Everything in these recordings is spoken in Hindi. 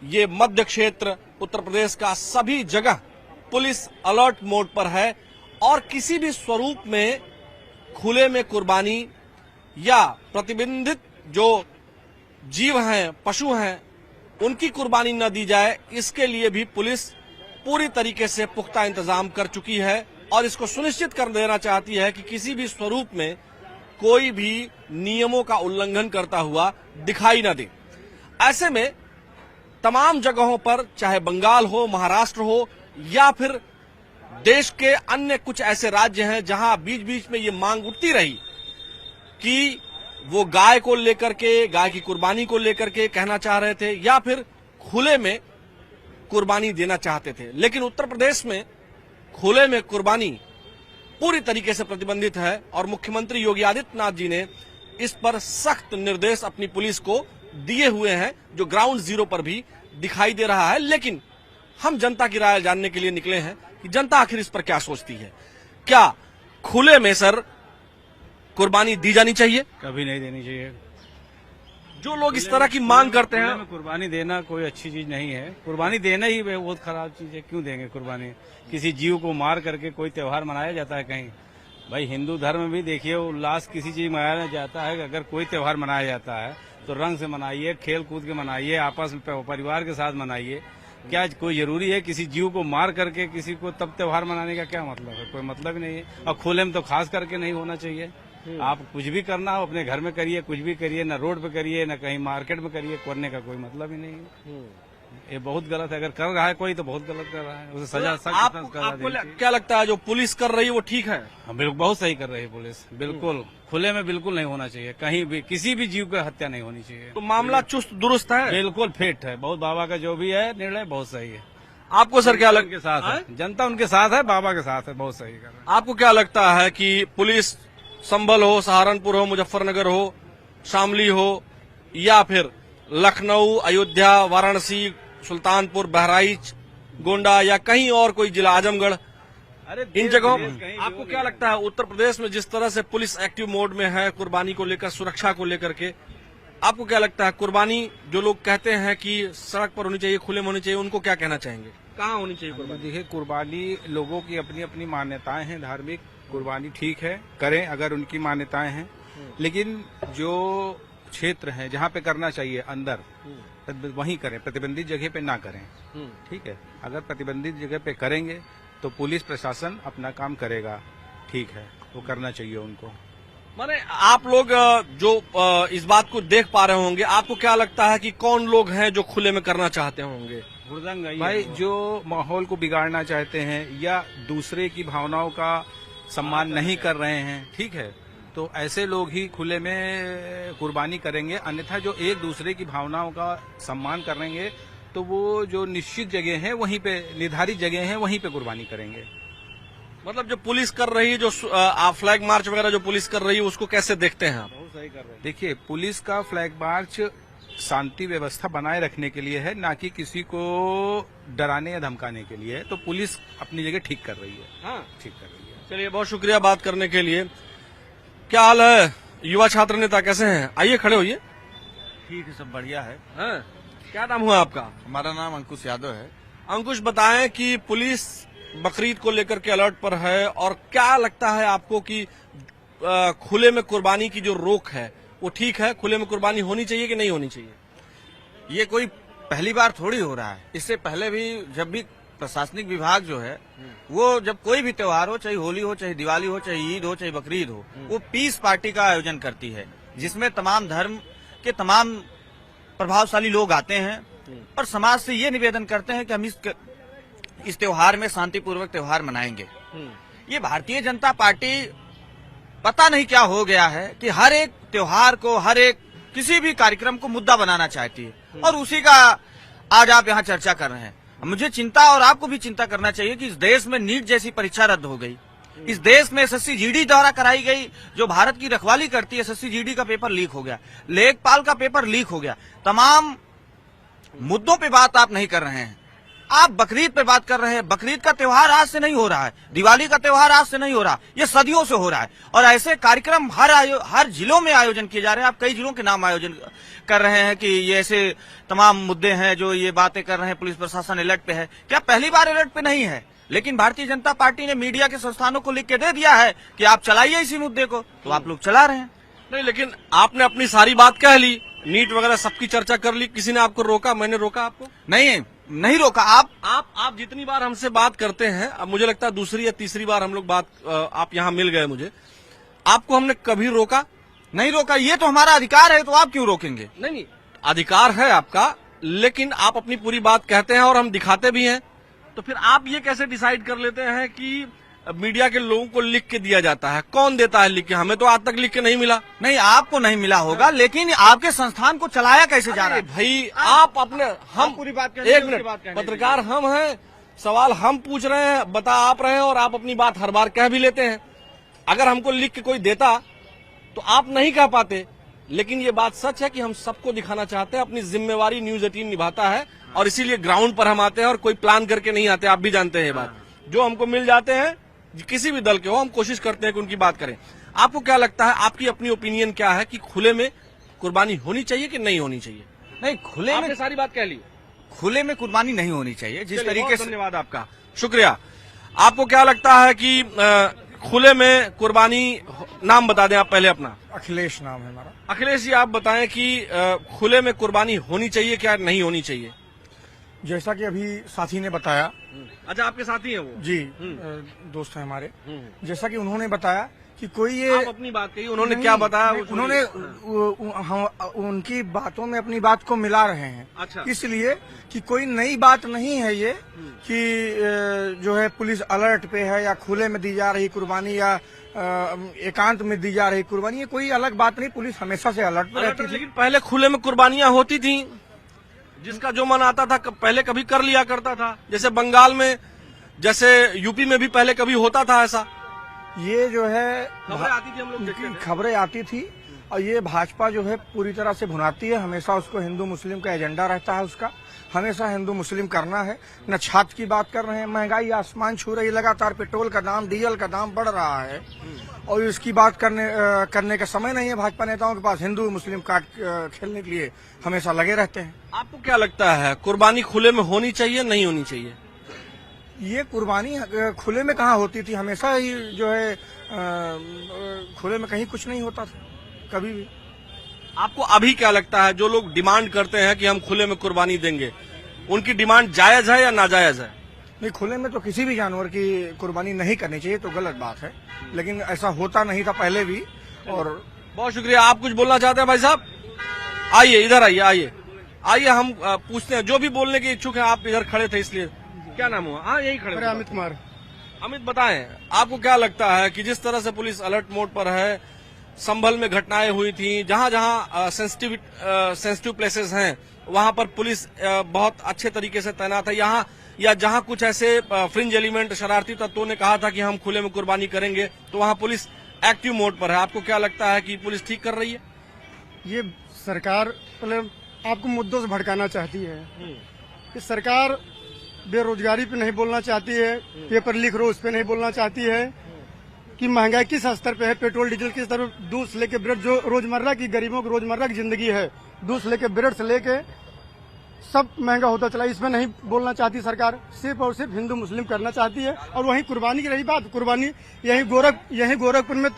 ये मध्य क्षेत्र उत्तर प्रदेश का सभी जगह पुलिस अलर्ट मोड पर है और किसी भी स्वरूप में खुले में कुर्बानी या प्रतिबंधित जो जीव हैं, पशु हैं, उनकी कुर्बानी न दी जाए, इसके लिए भी पुलिस पूरी तरीके से पुख्ता इंतजाम कर चुकी है और इसको सुनिश्चित कर देना चाहती है कि किसी भी स्वरूप में कोई भी नियमों का उल्लंघन करता हुआ दिखाई न दे। ऐसे में तमाम जगहों पर, चाहे बंगाल हो, महाराष्ट्र हो या फिर देश के अन्य कुछ ऐसे राज्य हैं जहां बीच बीच में ये मांग उठती रही कि वो गाय को लेकर के, गाय की कुर्बानी को लेकर के कहना चाह रहे थे या फिर खुले में कुर्बानी देना चाहते थे, लेकिन उत्तर प्रदेश में खुले में कुर्बानी पूरी तरीके से प्रतिबंधित है और मुख्यमंत्री योगी आदित्यनाथ जी ने इस पर सख्त निर्देश अपनी पुलिस को दिए हुए हैं, जो ग्राउंड जीरो पर भी दिखाई दे रहा है। लेकिन हम जनता की राय जानने के लिए निकले हैं कि जनता आखिर इस पर क्या सोचती है। क्या खुले में सर कुर्बानी दी जानी चाहिए? कभी नहीं देनी चाहिए। जो लोग इस तरह की मांग करते हैं, कुर्बानी देना कोई अच्छी चीज नहीं है। कुर्बानी देना ही बहुत खराब चीज है। क्यों देंगे कुर्बानी? किसी जीव को मार करके कोई त्योहार मनाया जाता है कहीं? भाई हिंदू धर्म में भी देखिए उल्लास किसी चीज मनाया जाता है। अगर कोई त्योहार मनाया जाता है तो रंग से मनाइए, खेल कूद के मनाइए, आपस में परिवार के साथ मनाइए। क्या कोई जरूरी है किसी जीव को मार करके किसी को तब त्योहार मनाने का क्या मतलब है? कोई मतलब ही नहीं है। और खुले में तो खास करके नहीं होना चाहिए। आप कुछ भी करना हो अपने घर में करिए, कुछ भी करिए, न रोड पे करिए न कहीं मार्केट में करिए, करने का कोई मतलब ही नहीं है। ये बहुत गलत है। अगर कर रहा है कोई तो बहुत गलत कर रहा है, उसे सजा आपको क्या लगता है जो पुलिस कर रही है वो ठीक है? बिल्कुल बहुत सही कर रही है पुलिस। बिल्कुल खुले में बिल्कुल नहीं होना चाहिए, कहीं भी किसी भी जीव की हत्या नहीं होनी चाहिए। तो मामला चुस्त दुरुस्त है, बिल्कुल फिट है। बहुत बाबा का जो भी है निर्णय बहुत सही है। आपको सर क्या उनके साथ है, जनता उनके साथ है, बाबा के साथ है, बहुत सही कर रहा है। आपको क्या लगता है कि पुलिस संभल हो, सहारनपुर हो, मुजफ्फरनगर हो, शामली हो या फिर लखनऊ, अयोध्या, वाराणसी, सुल्तानपुर, बहराइच, गोंडा या कहीं और कोई जिला, आजमगढ़, इन जगहों आपको क्या लगता है उत्तर प्रदेश में जिस तरह से पुलिस एक्टिव मोड में है कुर्बानी को लेकर, सुरक्षा को लेकर के, आपको क्या लगता है कुर्बानी जो लोग कहते हैं कि सड़क पर होनी चाहिए, खुले में होनी चाहिए, उनको क्या कहना चाहेंगे? कहाँ होनी चाहिए कुर्बानी? देखिए कुर्बानी लोगों की अपनी अपनी मान्यताएं हैं धार्मिक। कुर्बानी ठीक है, करें अगर उनकी मान्यताएं हैं, लेकिन जो क्षेत्र है जहाँ पे करना चाहिए अंदर वहीं करें, प्रतिबंधित जगह पे ना करें। ठीक है, अगर प्रतिबंधित जगह पे करेंगे तो पुलिस प्रशासन अपना काम करेगा। ठीक है, वो करना चाहिए उनको। माने आप लोग जो इस बात को देख पा रहे होंगे, आपको क्या लगता है कि कौन लोग हैं जो खुले में करना चाहते होंगे? भाई जो माहौल को बिगाड़ना चाहते हैं या दूसरे की भावनाओं का सम्मान नहीं कर रहे हैं, ठीक है, तो ऐसे लोग ही खुले में कुर्बानी करेंगे। अन्यथा जो एक दूसरे की भावनाओं का सम्मान करेंगे तो वो जो निश्चित जगह है वहीं पे, निर्धारित जगह है वहीं पे कुर्बानी करेंगे। मतलब जो पुलिस कर रही है, जो फ्लैग मार्च वगैरह जो पुलिस कर रही है, उसको कैसे देखते हैं आप? बहुत सही कर रहे हैं। देखिए पुलिस का फ्लैग मार्च शांति व्यवस्था बनाए रखने के लिए है, ना कि किसी को डराने या धमकाने के लिए है। तो पुलिस अपनी जगह ठीक कर रही है। हाँ, ठीक कर रही है। चलिए, बहुत शुक्रिया बात करने के लिए। क्या हाल है युवा छात्र नेता, कैसे हैं? आइए खड़े होइए। ठीक है, सब बढ़िया है। हाँ, क्या नाम हुआ आपका? हमारा नाम अंकुश यादव है। अंकुश, बताएं कि पुलिस बकरीद को लेकर के अलर्ट पर है और क्या लगता है आपको कि खुले में कुर्बानी की जो रोक है वो ठीक है? खुले में कुर्बानी होनी चाहिए कि नहीं होनी चाहिए? ये कोई पहली बार थोड़ी हो रहा है। इससे पहले भी जब भी प्रशासनिक विभाग जो है वो जब कोई भी त्योहार हो, चाहे होली हो, चाहे दिवाली हो, चाहे ईद हो, चाहे बकरीद हो, वो पीस पार्टी का आयोजन करती है जिसमें तमाम धर्म के तमाम प्रभावशाली लोग आते हैं और समाज से ये निवेदन करते हैं कि हम इस त्योहार में शांतिपूर्वक त्योहार मनाएंगे। ये भारतीय जनता पार्टी पता नहीं क्या हो गया है कि हर एक त्योहार को, हर एक किसी भी कार्यक्रम को मुद्दा बनाना चाहती है और उसी का आज आप यहाँ चर्चा कर रहे हैं। मुझे चिंता और आपको भी चिंता करना चाहिए कि इस देश में नीट जैसी परीक्षा रद्द हो गई। इस देश में एसएससी जीडी द्वारा कराई गई जो भारत की रखवाली करती है, एसएससी जीडी का पेपर लीक हो गया, लेखपाल का पेपर लीक हो गया। तमाम मुद्दों पे बात आप नहीं कर रहे हैं। आप बकरीद पे बात कर रहे हैं। बकरीद का त्योहार आज से नहीं हो रहा है, दिवाली का त्योहार आज से नहीं हो रहा, ये सदियों से हो रहा है। और ऐसे कार्यक्रम हर जिलों में आयोजन किए जा रहे हैं। आप कई जिलों के नाम आयोजन कर रहे हैं कि ये ऐसे तमाम मुद्दे हैं जो ये बातें कर रहे हैं। पुलिस प्रशासन अलर्ट पे है, क्या पहली बार अलर्ट पे नहीं है? लेकिन भारतीय जनता पार्टी ने मीडिया के संस्थानों को लिख के दे दिया है कि आप चलाइए इसी मुद्दे को, तो आप लोग चला रहे हैं। नहीं, लेकिन आपने अपनी सारी बात कह ली, नीट वगैरह सबकी चर्चा कर ली, किसी ने आपको रोका? मैंने रोका आपको? नहीं रोका। आप जितनी बार हमसे बात करते हैं, अब मुझे लगता है दूसरी या तीसरी बार हम लोग बात, आप यहाँ मिल गए मुझे, आपको हमने कभी रोका? नहीं रोका। ये तो हमारा अधिकार है, तो आप क्यों रोकेंगे? नहीं, अधिकार है आपका, लेकिन आप अपनी पूरी बात कहते हैं और हम दिखाते भी हैं, तो फिर आप ये कैसे डिसाइड कर लेते हैं कि मीडिया के लोगों को लिख के दिया जाता है? कौन देता है लिख के? हमें तो आज तक लिख के नहीं मिला। नहीं, आपको नहीं मिला होगा, लेकिन आपके संस्थान को चलाया कैसे जा रहा है? भाई आप अपने, हम पूरी बात एक मिनट, पत्रकार हम हैं, सवाल हम पूछ रहे हैं, बता आप रहे हैं, और आप अपनी बात हर बार कह भी लेते हैं। अगर हमको लिख के कोई देता तो आप नहीं कह पाते, लेकिन ये बात सच है कि हम सबको दिखाना चाहते हैं। अपनी जिम्मेवारी न्यूज 18 निभाता है, और इसीलिए ग्राउंड पर हम आते हैं, और कोई प्लान करके नहीं आते। आप भी जानते हैं ये बात। जो हमको मिल जाते हैं, किसी भी दल के हो, हम कोशिश करते हैं कि उनकी बात करें। आपको क्या लगता है, आपकी अपनी ओपिनियन क्या है कि खुले में कुर्बानी होनी चाहिए कि नहीं होनी चाहिए? नहीं, खुले में आपने सारी बात कह ली। खुले में कुर्बानी नहीं होनी चाहिए। जिस तरीके से, धन्यवाद आपका, शुक्रिया। आपको क्या लगता है कि खुले में कुर्बानी, नाम बता दें आप पहले अपना। अखिलेश नाम है हमारा। अखिलेश जी, आप बताएं कि खुले में कुर्बानी होनी चाहिए क्या नहीं होनी चाहिए? जैसा कि अभी साथी ने बताया, अच्छा, आपके साथी हैं वो? जी, दोस्त हैं हमारे। जैसा कि उन्होंने बताया कि कोई ये, आप अपनी बात कही, उन्होंने क्या बताया? उन्होंने उनकी बातों में अपनी बात को मिला रहे हैं। अच्छा। इसलिए कि कोई नई बात नहीं है ये कि जो है पुलिस अलर्ट पे है, या खुले में दी जा रही कुर्बानी, या एकांत में दी जा रही कुर्बानी, ये कोई अलग बात नहीं। पुलिस हमेशा से अलर्ट पे रहती थी। लेकिन पहले खुले में कुर्बानियां होती थी, जिसका जो मन आता था पहले कभी कर लिया करता था। जैसे बंगाल में, जैसे यूपी में भी पहले कभी होता था ऐसा। ये जो है खबरें आती थी, हम लोग देखते थे। खबरें आती थी, और ये भाजपा जो है पूरी तरह से भुनाती है। हमेशा उसको हिंदू मुस्लिम का एजेंडा रहता है, उसका हमेशा हिंदू मुस्लिम करना है। न छात्र की बात कर रहे हैं, महंगाई आसमान छू रही, लगातार पेट्रोल का दाम, डीजल का दाम बढ़ रहा है, और इसकी बात करने का समय नहीं है भाजपा नेताओं के पास। हिंदू मुस्लिम काट खेलने के लिए हमेशा लगे रहते हैं। आपको क्या लगता है, कुर्बानी खुले में होनी चाहिए नहीं होनी चाहिए? ये कुर्बानी खुले में कहाँ होती थी? हमेशा ही जो है खुले में कहीं कुछ नहीं होता था, कभी भी। आपको अभी क्या लगता है, जो लोग डिमांड करते हैं कि हम खुले में कुर्बानी देंगे, उनकी डिमांड जायज है या नाजायज है? नहीं, खुले में तो किसी भी जानवर की कुर्बानी नहीं करनी चाहिए, तो गलत बात है। लेकिन ऐसा होता नहीं था पहले भी। और बहुत शुक्रिया। आप कुछ बोलना चाहते हैं भाई साहब? आइए, इधर आइए, आइए हम पूछते हैं। जो भी बोलने के इच्छुक हैं, आप इधर खड़े थे इसलिए। क्या नाम हुआ? हाँ, यही खड़े हुए। अमित कुमार। अमित, बताएं, आपको क्या लगता है कि जिस तरह से पुलिस अलर्ट मोड पर है, संभल में घटनाएं हुई थी, जहां जहां सेंसिटिव प्लेसेस हैं, वहां पर पुलिस बहुत अच्छे तरीके से तैनात है, यहाँ या जहां कुछ ऐसे फ्रिंज एलिमेंट, शरारती तत्वों ने कहा था कि हम खुले में कुर्बानी करेंगे, तो वहां पुलिस एक्टिव मोड पर है। आपको क्या लगता है कि पुलिस ठीक कर रही है? ये सरकार मतलब आपको मुद्दों से भड़काना चाहती है कि सरकार बेरोजगारी पे नहीं बोलना चाहती है, पेपर लीक रो उस पे नहीं बोलना चाहती है, कि महंगाई किस स्तर पे है, पेट्रोल डीजल किस तरह, दूध से लेके ब्रेड, जो रोजमर्रा की गरीबों की रोजमर्रा की जिंदगी है, दूध से लेके ब्रेड से लेके सब महंगा होता चला, इसमें नहीं बोलना चाहती सरकार। सिर्फ और सिर्फ हिंदू मुस्लिम करना चाहती है। और वहीं कुर्बानी की रही बात, कुर्बानी यही गोरखपुर में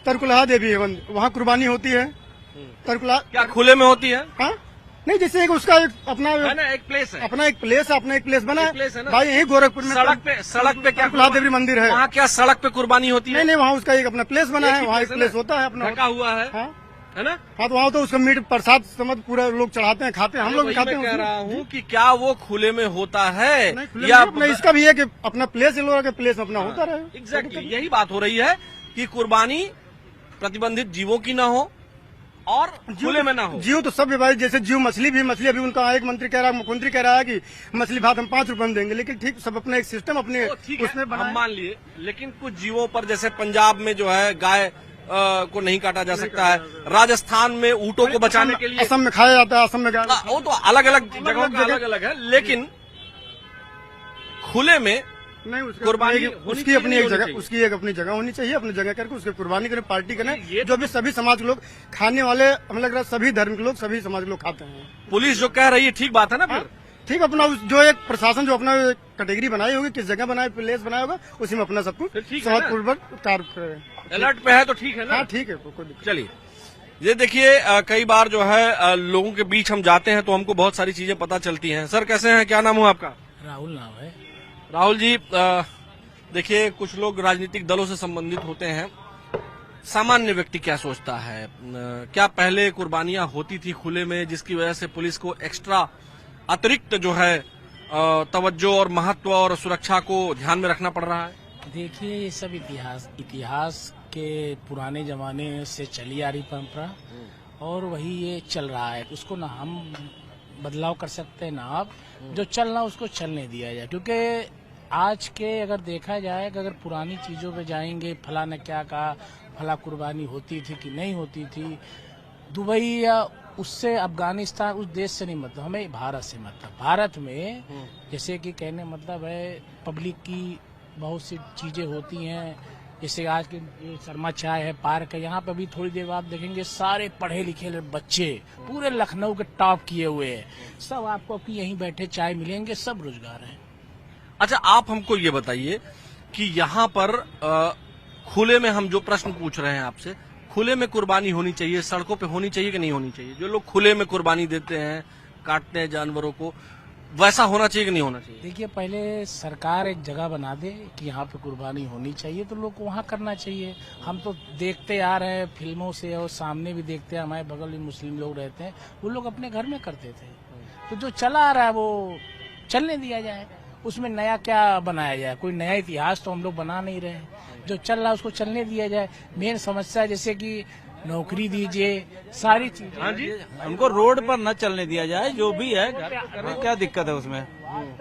तरकुलहा देवी है, वहाँ कुर्बानी होती है। तरकुलहा क्या खुले में होती है? हाँ, नहीं, जैसे उसका एक अपना एक प्लेस है, अपना एक प्लेस बना है प्लेस है ना? भाई, यही गोरखपुर में सड़क पे क्या तरकुलहा देवी मंदिर है। वहाँ क्या सड़क पे कुर्बानी होती है? नहीं, वहाँ उसका एक अपना प्लेस बना है, वहाँ एक है प्लेस ना? होता है अपना, ढका हुआ है, हाँ है ना? हाँ, तो वहाँ तो उसका मीट प्रसाद समझ पूरा लोग चढ़ाते हैं, खाते हैं, हम लोग भी खाते मैं कह हैं। रहा हूँ कि क्या वो खुले में होता है नहीं, खुले या में अपना इसका भी है कि अपना प्लेस, इन लोगों का प्लेस अपना होता रहे। एग्जैक्टली यही बात हो रही है कि कुर्बानी प्रतिबंधित जीवों की ना हो और खुले में ना हो। जीव तो सब भाई, जैसे जीव मछली अभी उनका एक मंत्री कह रहा है, मुख्यमंत्री कह रहा है कि मछली भात हम 5 रुपए में देंगे, लेकिन ठीक सब अपना एक सिस्टम अपने उसमें हम मान लिए, लेकिन कुछ जीवों पर, जैसे पंजाब में जो है गाय को नहीं काटा जा सकता है, राजस्थान में ऊँटों को बचाने के लिए, असम में खाया जाता है, असम में वो तो अलग अलग जगहों का अलग अलग है, लेकिन खुले में नहीं, उसकी कुर्बानी अपनी- होनी उसकी चाहिए, अपनी नहीं एक होनी जगह चाहिए? उसकी एक अपनी जगह होनी चाहिए, अपनी जगह करके उसकी कुर्बानी करें, पार्टी करें। ये जो भी सभी समाज के लोग खाने वाले, हमें लग रहा है सभी धर्म के लोग, सभी समाज के लोग खाते हैं। पुलिस जो कह रही है ठीक बात है ना फिर? ठीक, अपना जो एक प्रशासन जो अपना कैटेगरी बनाई होगी, किस जगह बनाए, प्लेस बनाया होगा, उसी में अपना सब कुछ फिर ठीक है ना? सौहार्दपूर्वक कार्य करें। अलर्ट पे है तो ठीक है ना? हाँ, ठीक है, कोई दिक्कत चलिए, ये देखिए कई बार जो है लोगों के बीच हम जाते हैं तो हमको बहुत सारी चीजें पता चलती हैं। सर कैसे हैं, क्या नाम हुआ आपका? राहुल नाम है। राहुल जी, देखिए कुछ लोग राजनीतिक दलों से संबंधित होते हैं, सामान्य व्यक्ति क्या सोचता है? क्या पहले कुर्बानियां होती थी खुले में जिसकी वजह से पुलिस को एक्स्ट्रा अतिरिक्त जो है तवज्जो और महत्व और सुरक्षा को ध्यान में रखना पड़ रहा है? देखिए, ये सब इतिहास के पुराने जमाने से चली आ रही परंपरा और वही ये चल रहा है। उसको ना हम बदलाव कर सकते हैं ना आप। जो चल रहा उसको चलने दिया जाए, क्योंकि आज के अगर देखा जाए कि अगर पुरानी चीजों पे जाएंगे, फला ने क्या कहा, फला कुर्बानी होती थी कि नहीं होती थी, दुबई या उससे अफगानिस्तान उस देश से नहीं मतलब, हमें भारत से मतलब। भारत में जैसे कि कहने मतलब है पब्लिक की बहुत सी चीजें होती हैं, जैसे आज के ये शर्मा चाय है, पार्क है, यहाँ पे भी थोड़ी देर बाद देखेंगे सारे पढ़े लिखे बच्चे पूरे लखनऊ के टॉप किए हुए हैं, सब आपको कि यहीं बैठे चाय मिलेंगे, सब रोजगार है। अच्छा, आप हमको ये बताइए कि यहाँ पर खुले में हम जो प्रश्न पूछ रहे हैं आपसे, खुले में कुर्बानी होनी चाहिए, सड़कों पे होनी चाहिए कि नहीं होनी चाहिए? जो लोग खुले में कुर्बानी देते हैं, काटते हैं जानवरों को, वैसा होना चाहिए कि नहीं होना चाहिए? देखिए, पहले सरकार एक जगह बना दे कि यहाँ पे कुर्बानी होनी चाहिए तो लोग को वहाँ करना चाहिए। हम तो देखते आ रहे हैं फिल्मों से और सामने भी देखते हैं, हमारे बगल में मुस्लिम लोग रहते हैं, वो लोग अपने घर में करते थे। तो जो चला आ रहा है वो चलने दिया जाए, उसमें नया क्या बनाया जाए? कोई नया इतिहास तो हम लोग बना नहीं रहे हैं। जो चल रहा है उसको चलने दिया जाए। मेन समस्या जैसे कि नौकरी दीजिए, सारी चीजें। हाँ जी, उनको रोड पर न चलने दिया जाए, जो भी है घर पे करें, क्या दिक्कत है उसमें?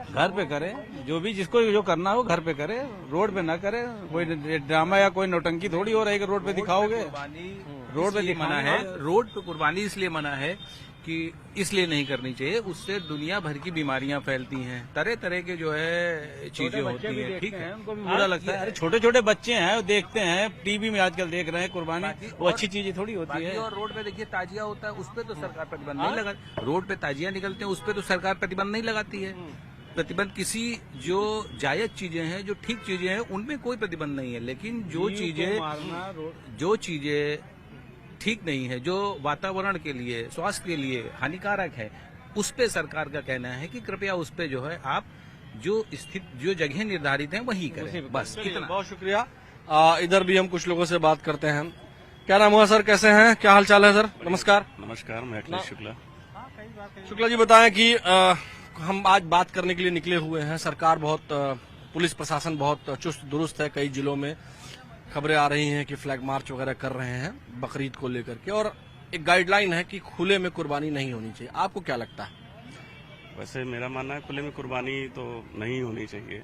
घर पे करें, जो भी जिसको जो करना हो घर पे करे, रोड पे ना करे। कोई ड्रामा या कोई नौटंकी थोड़ी हो रही है कि रोड पे दिखाओगे। रोड पे इसलिए मना है, दिखाना। रोड पे कुर्बानी इसलिए मना है कि इसलिए नहीं करनी चाहिए, उससे दुनिया भर की बीमारियां फैलती हैं, तरह तरह के जो है चीजें होती हैं। ठीक है, उनको भी बुरा लगता है। अरे छोटे छोटे बच्चे हैं, वो देखते हैं, टीवी में आजकल देख रहे हैं कुर्बानी, वो अच्छी चीजें थोड़ी होती है। और रोड पे देखिए ताजिया होता है, उस पे तो सरकार प्रतिबंध नहीं लगा। रोड पे ताजिया निकलते हैं, उस पे तो सरकार प्रतिबंध नहीं लगाती है। प्रतिबंध किसी जो जायज चीजें हैं, जो ठीक चीजें हैं, उनमें कोई प्रतिबंध नहीं है। लेकिन जो चीजें ठीक नहीं है, जो वातावरण के लिए, स्वास्थ्य के लिए हानिकारक है, उस पे सरकार का कहना है कि कृपया उस पे जो है आप जो जगह निर्धारित हैं वही करें, बस इतना। बहुत शुक्रिया। इधर भी हम कुछ लोगों से बात करते हैं। क्या नाम हुआ सर, कैसे हैं, क्या हाल चाल है सर? नमस्कार। नमस्कार, मैं अखिलेश शुक्ला। शुक्ला जी, बताएं कि हम आज बात करने के लिए निकले हुए हैं। सरकार बहुत, पुलिस प्रशासन बहुत चुस्त दुरुस्त है। कई जिलों में खबरें आ रही हैं कि फ्लैग मार्च वगैरह कर रहे हैं बकरीद को लेकर के, और एक गाइडलाइन है कि खुले में कुर्बानी नहीं होनी चाहिए। आपको क्या लगता है? वैसे मेरा मानना है खुले में कुर्बानी तो नहीं होनी चाहिए।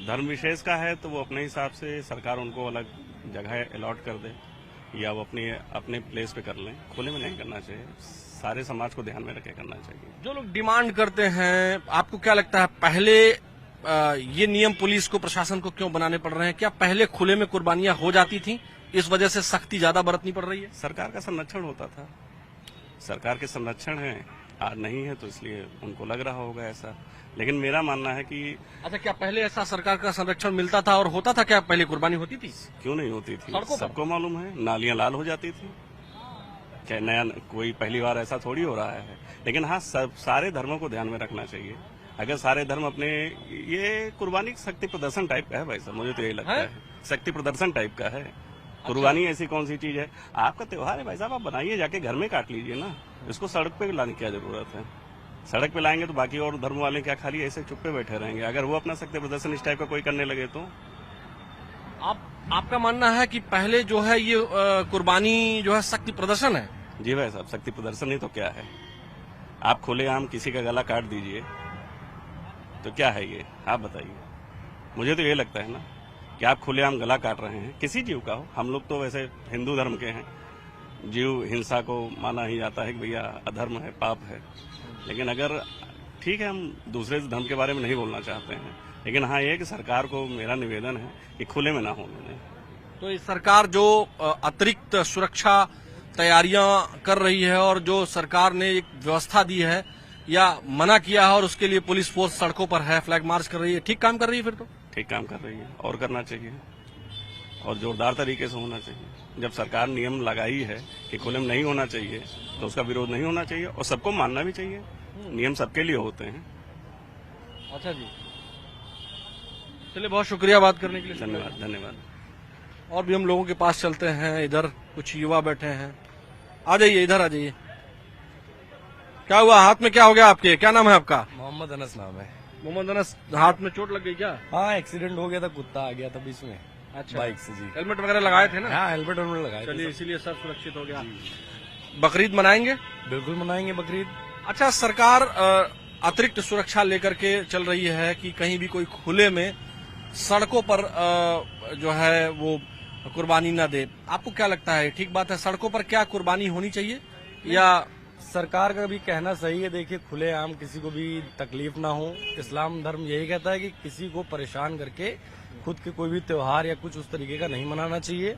धर्म विशेष का है तो वो अपने हिसाब से सरकार उनको अलग जगह अलॉट कर दे या वो अपने प्लेस पे कर लें। खुले में नहीं करना चाहिए, सारे समाज को ध्यान में रखे करना चाहिए। जो लोग डिमांड करते हैं, आपको क्या लगता है पहले ये नियम पुलिस को, प्रशासन को क्यों बनाने पड़ रहे हैं? क्या पहले खुले में कुर्बानियां हो जाती थी, इस वजह से सख्ती ज्यादा बरतनी पड़ रही है? सरकार का संरक्षण होता था, सरकार के संरक्षण है, आज नहीं है तो इसलिए उनको लग रहा होगा ऐसा। लेकिन मेरा मानना है कि अच्छा, क्या पहले ऐसा सरकार का संरक्षण मिलता था और होता था? क्या पहले कुर्बानी होती थी? क्यों नहीं होती थी? सड़कों पर? सबको मालूम है, नालियां लाल हो जाती थी। क्या नया कोई पहली बार ऐसा थोड़ी हो रहा है। लेकिन हाँ, सारे धर्मों को ध्यान में रखना चाहिए। अगर सारे धर्म अपने, ये कुर्बानी शक्ति प्रदर्शन टाइप का है भाई साहब, मुझे तो यही लगता है शक्ति प्रदर्शन टाइप का है। कुर्बानी ऐसी कौन सी चीज है? आपका त्योहार है भाई साहब, आप बनाइए, जाके घर में काट लीजिए ना। इसको सड़क पे लाने की क्या जरूरत है? सड़क पे लाएंगे तो बाकी और धर्म वाले क्या खाली ऐसे चुप्पे बैठे रहेंगे? अगर वो अपना शक्ति प्रदर्शन इस टाइप का कोई करने लगे तो आपका मानना है कि पहले जो है ये कुर्बानी जो है शक्ति प्रदर्शन है? जी भाई साहब, शक्ति प्रदर्शन ही तो क्या है? आप खुलेआम किसी का गला काट दीजिए तो क्या है ये, आप बताइए। मुझे तो ये लगता है ना कि आप खुलेआम गला काट रहे हैं, किसी जीव का हो। हम लोग तो वैसे हिंदू धर्म के हैं, जीव हिंसा को माना ही जाता है कि भैया अधर्म है, पाप है। लेकिन अगर ठीक है, हम दूसरे धर्म के बारे में नहीं बोलना चाहते हैं, लेकिन हाँ ये है कि सरकार को मेरा निवेदन है कि खुले में ना होने दें। तो इस सरकार जो अतिरिक्त सुरक्षा तैयारियां कर रही है और जो सरकार ने एक व्यवस्था दी है या मना किया है और उसके लिए पुलिस फोर्स सड़कों पर है, फ्लैग मार्च कर रही है, ठीक काम कर रही है फिर तो? ठीक काम कर रही है और करना चाहिए और जोरदार तरीके से होना चाहिए। जब सरकार नियम लगाई है कि खुले में नहीं होना चाहिए तो उसका विरोध नहीं होना चाहिए और सबको मानना भी चाहिए। नियम सबके लिए होते हैं। अच्छा जी, चलिए बहुत शुक्रिया बात करने के लिए। धन्यवाद धन्यवाद। और भी हम लोगों के पास चलते हैं। इधर कुछ युवा बैठे हैं, आ जाइए, इधर आ जाइए। क्या हुआ, हाथ में क्या हो गया आपके? क्या नाम है आपका? मोहम्मद अनस नाम है। मोहम्मद अनस, हाथ में चोट लग गई क्या? हाँ, एक्सीडेंट हो गया था, कुत्ता आ गया था बीच में। अच्छा, बाइक से जी। हेलमेट वगैरह लगाए थे ना? हाँ, हेलमेट उन्होंने लगाया। चलिए इसीलिए सब सुरक्षित हो गया। बकरीद मनाएंगे? बिल्कुल मनाएंगे बकरीद। अच्छा, सरकार अतिरिक्त सुरक्षा लेकर के चल रही है कि कहीं भी कोई खुले में सड़कों पर जो है वो कुर्बानी ना दे। आपको क्या लगता है, ठीक बात है? सड़कों पर क्या कुर्बानी होनी चाहिए या सरकार का भी कहना सही है। देखिए, खुलेआम किसी को भी तकलीफ ना हो। इस्लाम धर्म यही कहता है कि किसी को परेशान करके खुद के कोई भी त्योहार या कुछ उस तरीके का नहीं मनाना चाहिए।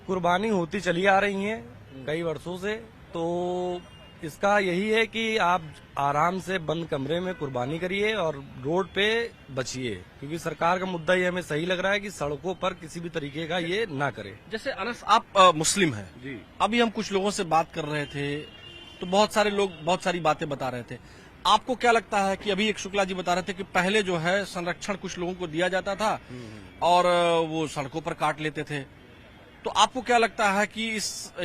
कुर्बानी होती चली आ रही है कई वर्षों से, तो इसका यही है कि आप आराम से बंद कमरे में कुर्बानी करिए और रोड पे बचिए, क्योंकि सरकार का मुद्दा ये हमें सही लग रहा है कि सड़कों पर किसी भी तरीके का ये ना करे। जैसे अनस, आप मुस्लिम हैं जी। अभी हम कुछ लोगों से बात कर रहे थे तो बहुत सारे लोग बहुत सारी बातें बता रहे थे। आपको क्या लगता है कि अभी एक शुक्ला जी बता रहे थे कि पहले जो है संरक्षण कुछ लोगों को दिया जाता था और वो सड़कों पर काट लेते थे, तो आपको क्या लगता है कि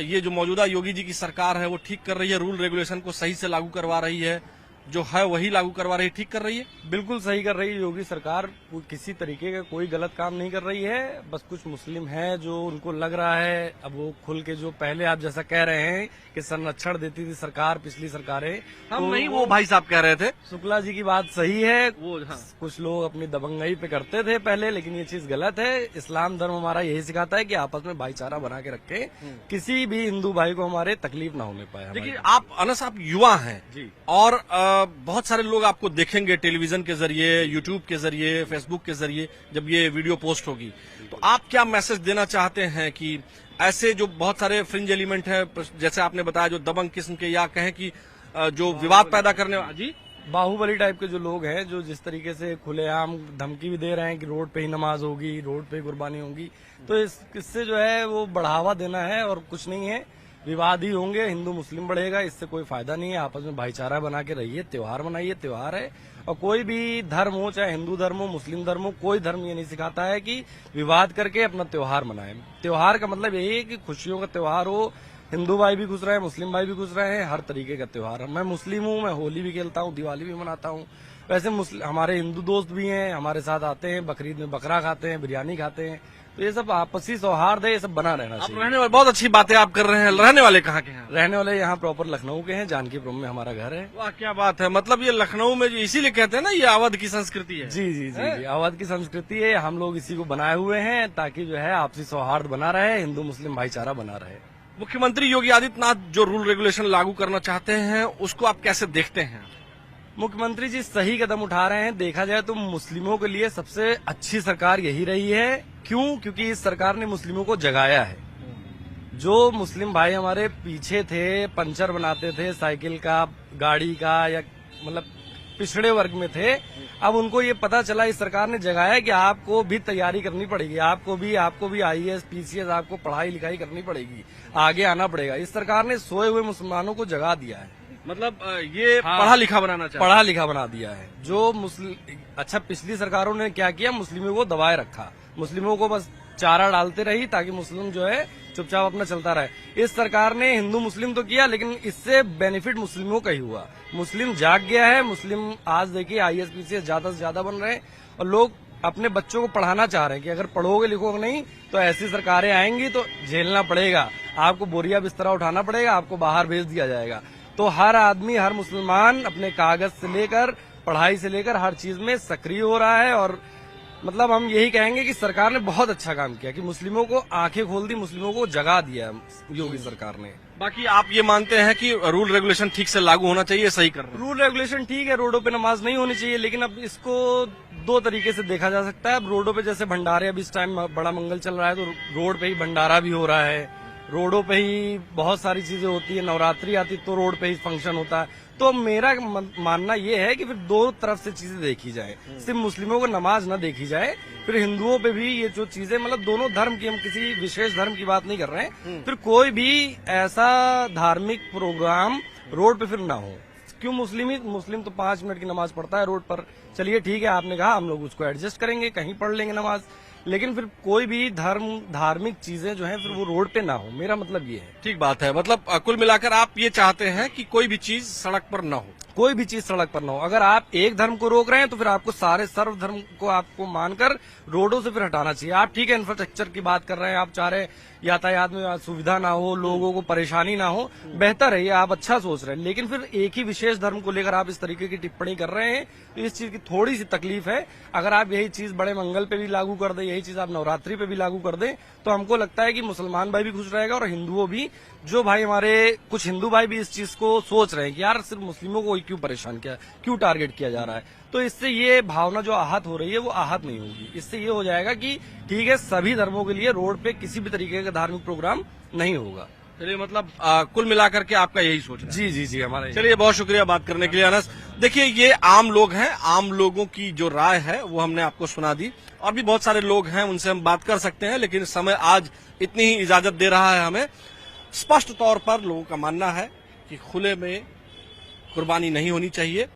ये जो मौजूदा योगी जी की सरकार है वो ठीक कर रही है, रूल रेगुलेशन को सही से लागू करवा रही है, जो है वही लागू करवा रही है, ठीक कर रही है? बिल्कुल सही कर रही है योगी सरकार। किसी तरीके का कोई गलत काम नहीं कर रही है। बस कुछ मुस्लिम हैं जो उनको लग रहा है, अब वो खुल के जो पहले आप जैसा कह रहे हैं कि संरक्षण देती थी सरकार, पिछली सरकारें, हम नहीं, वो भाई साहब कह रहे थे। शुक्ला जी की बात सही है। वो हाँ। कुछ लोग अपनी दबंगई पे करते थे पहले, लेकिन ये चीज गलत है। इस्लाम धर्म हमारा यही सिखाता है कि आपस में भाईचारा बना के रखें, किसी भी हिंदू भाई को हमारे तकलीफ ना होने पाए। देखिए, आप अनस, आप युवा हैं जी, और बहुत सारे लोग आपको देखेंगे टेलीविजन के जरिए, यूट्यूब के जरिए, फेसबुक के जरिए जब ये वीडियो पोस्ट होगी, तो आप क्या मैसेज देना चाहते हैं कि ऐसे जो बहुत सारे फ्रिंज एलिमेंट हैं, जैसे आपने बताया, जो दबंग किस्म के या कहें कि जो विवाद पैदा करने वाले जी, बाहुबली टाइप के जो लोग हैं, जो जिस तरीके से खुलेआम धमकी भी दे रहे हैं कि रोड पे ही नमाज होगी, रोड पे ही कुर्बानी होगी, तो इससे जो है वो बढ़ावा देना है और कुछ नहीं है। विवाद ही होंगे, हिंदू मुस्लिम बढ़ेगा, इससे कोई फायदा नहीं है। आपस में भाईचारा बना के रहिए, त्योहार मनाइए, त्योहार है। और कोई भी धर्म हो, चाहे हिंदू धर्म हो, मुस्लिम धर्म हो, कोई धर्म ये नहीं सिखाता है कि विवाद करके अपना त्योहार मनाएं। त्योहार का मतलब यही है कि खुशियों का त्योहार हो, हिंदू भाई भी खुश रहे, मुस्लिम भाई भी खुश रहे, हर तरीके का त्योहार। मैं मुस्लिम हूँ, मैं होली भी खेलता हूँ, दिवाली भी मनाता हूँ। वैसे हमारे हिंदू दोस्त भी हैं, हमारे साथ आते हैं, बकरीद में बकरा खाते हैं, बिरयानी खाते हैं, तो ये सब आपसी सौहार्द है, ये सब बना रहना चाहिए। आप रहने वाले, बहुत अच्छी बातें आप कर रहे हैं। रहने वाले कहाँ के हैं? रहने वाले यहाँ प्रॉपर लखनऊ के हैं, जानकीपुरम में हमारा घर है। वाह, क्या बात है। मतलब ये लखनऊ में इसीलिए कहते हैं ना, ये अवध की संस्कृति है। जी जी जी जी, अवध की संस्कृति है। हम लोग इसी को बनाए हुए हैं ताकि जो है आपसी सौहार्द बना रहे, हिंदू मुस्लिम भाईचारा बना रहे। मुख्यमंत्री योगी आदित्यनाथ जो रूल रेगुलेशन लागू करना चाहते हैं, उसको आप कैसे देखते हैं? मुख्यमंत्री जी सही कदम उठा रहे हैं। देखा जाए तो मुस्लिमों के लिए सबसे अच्छी सरकार यही रही है। क्यों? क्योंकि इस सरकार ने मुस्लिमों को जगाया है। जो मुस्लिम भाई हमारे पीछे थे, पंचर बनाते थे साइकिल का, गाड़ी का, या मतलब पिछड़े वर्ग में थे, अब उनको ये पता चला, इस सरकार ने जगाया कि आपको भी तैयारी करनी पड़ेगी, आपको भी IAS PCS आपको पढ़ाई लिखाई करनी पड़ेगी, आगे आना पड़ेगा। इस सरकार ने सोए हुए मुसलमानों को जगा दिया है। मतलब ये पढ़ा लिखा बनाना चाहिए, पढ़ा लिखा बना दिया है। जो अच्छा, पिछली सरकारों ने क्या किया, मुस्लिमों को दबाए रखा, मुस्लिमों को बस चारा डालते रही ताकि मुस्लिम जो है चुपचाप अपना चलता रहे। इस सरकार ने हिंदू मुस्लिम तो किया, लेकिन इससे बेनिफिट मुस्लिमों का ही हुआ। मुस्लिम जाग गया है। मुस्लिम आज देखिए IAS PCS ज्यादा से ज्यादा बन रहे हैं और लोग अपने बच्चों को पढ़ाना चाह रहे हैं कि अगर पढ़ोगे लिखोगे नहीं तो ऐसी सरकारें आएंगी तो झेलना पड़ेगा, आपको बोरिया बिस्तरा उठाना पड़ेगा, आपको बाहर भेज दिया जाएगा। तो हर आदमी, हर मुसलमान अपने कागज से लेकर, पढ़ाई से लेकर हर चीज में सक्रिय हो रहा है और मतलब हम यही कहेंगे कि सरकार ने बहुत अच्छा काम किया कि मुस्लिमों को आंखें खोल दी, मुस्लिमों को जगा दिया योगी सरकार ने। बाकी आप ये मानते हैं कि रूल रेगुलेशन ठीक से लागू होना चाहिए, सही कर रहे हैं? रूल रेगुलेशन ठीक है, रोडों पे नमाज नहीं होनी चाहिए, लेकिन अब इसको दो तरीके से देखा जा सकता है। अब रोडों पे जैसे भंडारे, अब इस टाइम बड़ा मंगल चल रहा है तो रोड पे ही भंडारा भी हो रहा है, रोडों पे ही बहुत सारी चीजें होती है, नवरात्रि आती तो रोड पे ही फंक्शन होता है। तो मेरा मानना ये है कि फिर दोनों तरफ से चीजें देखी जाए, सिर्फ मुस्लिमों को नमाज न देखी जाए, फिर हिंदुओं पे भी ये जो चीजें, मतलब दोनों धर्म की, हम किसी विशेष धर्म की बात नहीं कर रहे हैं, फिर कोई भी ऐसा धार्मिक प्रोग्राम रोड पे फिर ना हो। क्यों मुस्लिम तो 5 मिनट की नमाज पढ़ता है रोड पर, चलिए ठीक है, आपने कहा हम लोग उसको एडजस्ट करेंगे, कहीं पढ़ लेंगे नमाज, लेकिन फिर कोई भी धार्मिक चीजें जो हैं फिर वो रोड पे ना हो, मेरा मतलब ये है। ठीक बात है, मतलब कुल मिलाकर आप ये चाहते हैं कि कोई भी चीज सड़क पर न हो, कोई भी चीज सड़क पर ना हो। अगर आप एक धर्म को रोक रहे हैं तो फिर आपको सारे सर्व धर्म को आपको मानकर रोडों से फिर हटाना चाहिए। आप ठीक है इंफ्रास्ट्रक्चर की बात कर रहे हैं, आप चाह रहे हैं यातायात में सुविधा ना हो, लोगों को परेशानी ना हो, बेहतर है, ये आप अच्छा सोच रहे हैं, लेकिन फिर एक ही विशेष धर्म को लेकर आप इस तरीके की टिप्पणी कर रहे हैं तो इस चीज की थोड़ी सी तकलीफ है। अगर आप यही चीज बड़े मंगल पे भी लागू कर दें, यही चीज आप नवरात्रि पे भी लागू कर दें, तो हमको लगता है कि मुसलमान भाई भी खुश रहेगा और हिंदुओं भी, जो भाई हमारे कुछ हिंदू भाई भी इस चीज को सोच रहे हैं कि यार सिर्फ मुस्लिमों को क्यों परेशान किया, क्यों टारगेट किया जा रहा है, तो इससे ये भावना जो आहत हो रही है वो आहत नहीं होगी। इससे ये हो जाएगा कि ठीक है, सभी धर्मों के लिए रोड पे किसी भी तरीके का धार्मिक प्रोग्राम नहीं होगा। चलिए, मतलब कुल मिलाकर के आपका यही सोच है? जी हमारा। चलिए, बहुत शुक्रिया बात करने के लिए अनस। देखिए, ये आम लोग हैं, आम लोगों की जो राय है वो हमने आपको सुना दी, और भी बहुत सारे लोग हैं उनसे हम बात कर सकते हैं, लेकिन समय आज इतनी ही इजाजत दे रहा है हमें। स्पष्ट तौर पर लोगों का मानना है कि खुले में कुर्बानी नहीं होनी चाहिए।